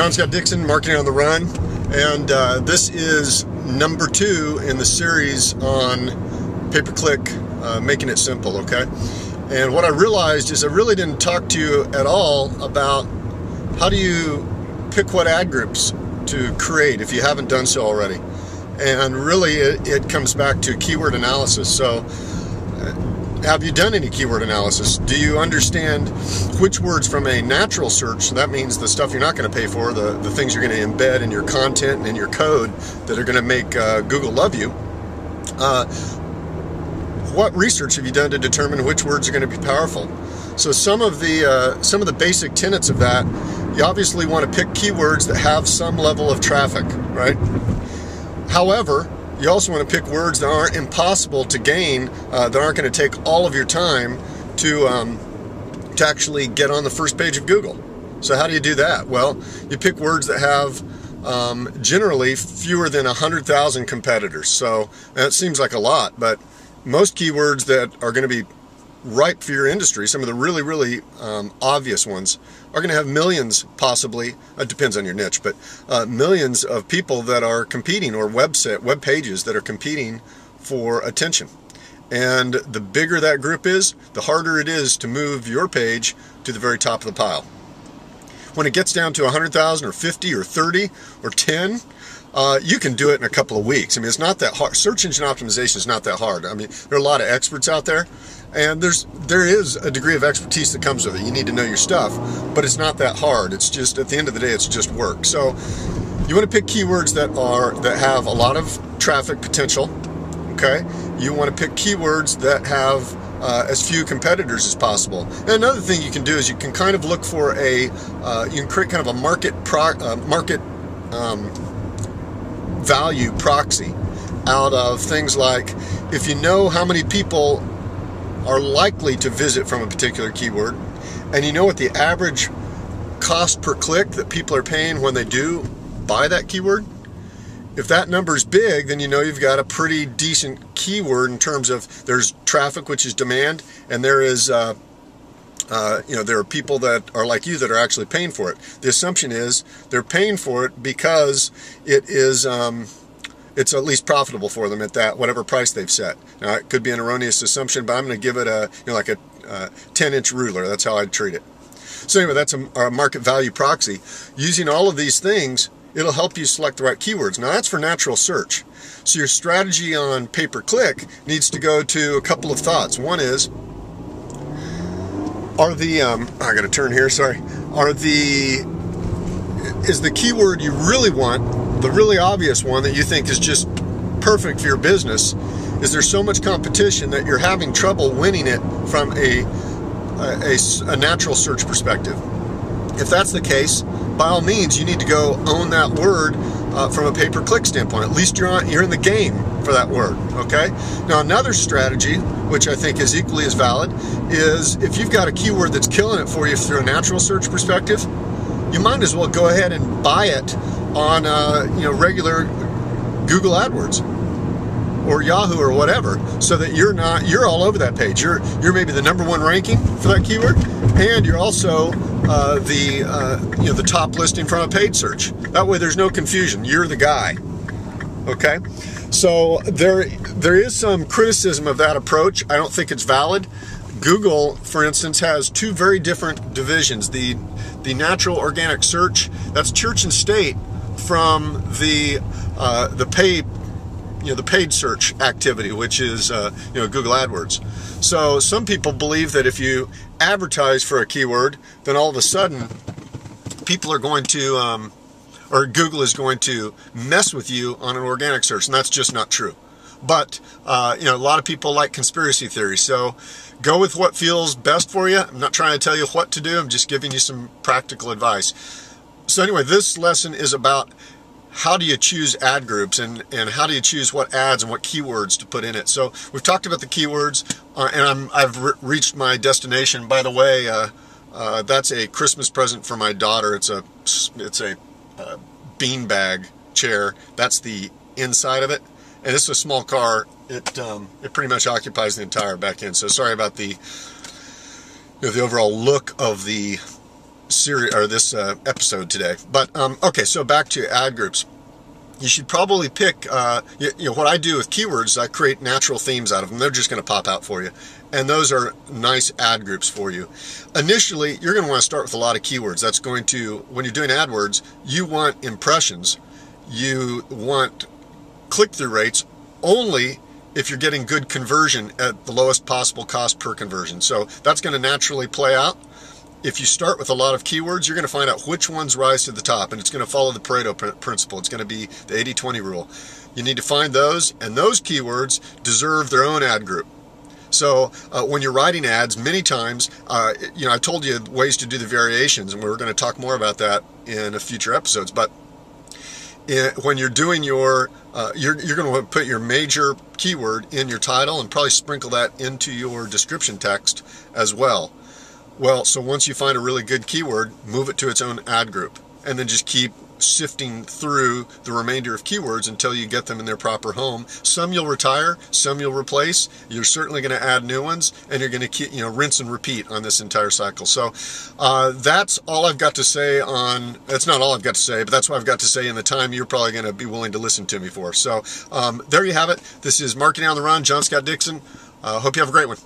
John Scott Dixon, Marketing on the Run, and this is number 2 in the series on pay-per-click, making it simple, okay? And what I realized is I really didn't talk to you at all about how do you pick what ad groups to create if you haven't done so already. And really it comes back to keyword analysis. So have you done any keyword analysis? Do you understand which words from a natural search, so that means the stuff you're not going to pay for, the things you're going to embed in your content and in your code that are going to make Google love you, what research have you done to determine which words are going to be powerful? So some of the basic tenets of that, you obviously want to pick keywords that have some level of traffic, right? However, you also want to pick words that aren't impossible to gain, that aren't going to take all of your time to actually get on the first page of Google. So how do you do that? Well, you pick words that have generally fewer than 100,000 competitors. So that seems like a lot, but most keywords that are going to be ripe for your industry, some of the really obvious ones, are going to have millions, possibly, it depends on your niche, but millions of people that are competing, or web pages that are competing for attention. And the bigger that group is, the harder it is to move your page to the very top of the pile. When it gets down to 100,000 or 50 or 30 or 10, you can do it in a couple of weeks. I mean, it's not that hard. Search engine optimization is not that hard. I mean, there are a lot of experts out there, and there is a degree of expertise that comes with it. You need to know your stuff, but it's not that hard. It's just, at the end of the day, it's just work. So you want to pick keywords that have a lot of traffic potential. Okay, you want to pick keywords that have as few competitors as possible. And another thing you can do is you can kind of look for you can create kind of a market value proxy out of things like, if you know how many people are likely to visit from a particular keyword, and you know what the average cost per click that people are paying when they do buy that keyword, if that number is big, then you know you've got a pretty decent keyword in terms of there's traffic, which is demand, and there is there are people that are like you that are actually paying for it. The assumption is they're paying for it because it is it's at least profitable for them at that whatever price they've set. Now, it could be an erroneous assumption, but I'm going to give it like a 10-inch ruler. That's how I'd treat it. So anyway, that's a market value proxy. Using all of these things, it'll help you select the right keywords. Now, that's for natural search. So your strategy on pay-per-click needs to go to a couple of thoughts. One is, I got to turn here, sorry. Is the keyword you really want, the really obvious one that you think is just perfect for your business, is there so much competition that you're having trouble winning it from a natural search perspective? If that's the case, by all means, you need to go own that word from a pay-per-click standpoint. At least you're in the game for that word, okay? Now, another strategy, which I think is equally as valid, is if you've got a keyword that's killing it for you through a natural search perspective, you might as well go ahead and buy it on regular Google AdWords or Yahoo or whatever, so that you're all over that page. You're maybe the #1 ranking for that keyword, and you're also the top listing from a paid search. That way there's no confusion. You're the guy. Okay? So there is some criticism of that approach. I don't think it's valid. Google, for instance, has 2 very different divisions. The natural organic search, that's church and state from the paid search activity, which is Google AdWords. So some people believe that if you advertise for a keyword, then all of a sudden people are going to or Google is going to mess with you on an organic search, and that's just not true. But a lot of people like conspiracy theories, so go with what feels best for you. I'm not trying to tell you what to do, I'm just giving you some practical advice. So anyway, this lesson is about how do you choose ad groups, and how do you choose what ads and what keywords to put in it. So we've talked about the keywords, and I've reached my destination. By the way, that's a Christmas present for my daughter. It's a beanbag chair. That's the inside of it, and it's a small car. It pretty much occupies the entire back end. So sorry about the overall look of the series or this episode today. But okay, so back to ad groups. You should probably pick, what I do with keywords is I create natural themes out of them. They're just going to pop out for you. And those are nice ad groups for you. Initially, you're going to want to start with a lot of keywords. That's going to, when you're doing AdWords, you want impressions. You want click-through rates only if you're getting good conversion at the lowest possible cost per conversion. So that's going to naturally play out. If you start with a lot of keywords, you're going to find out which ones rise to the top, and it's going to follow the Pareto principle. It's going to be the 80-20 rule. You need to find those, and those keywords deserve their own ad group. So when you're writing ads, many times, I've told you ways to do the variations, and we're going to talk more about that in future episodes. But when you're doing your, you're going to put your major keyword in your title and probably sprinkle that into your description text as well. Well, so once you find a really good keyword, move it to its own ad group, and then just keep sifting through the remainder of keywords until you get them in their proper home. Some you'll retire, some you'll replace. You're certainly going to add new ones, and you're going to keep, rinse and repeat on this entire cycle. So that's all I've got to say on. That's not all I've got to say, but that's what I've got to say in the time you're probably going to be willing to listen to me for. So there you have it. This is Marketing on the Run. John Scott Dixon. Hope you have a great one.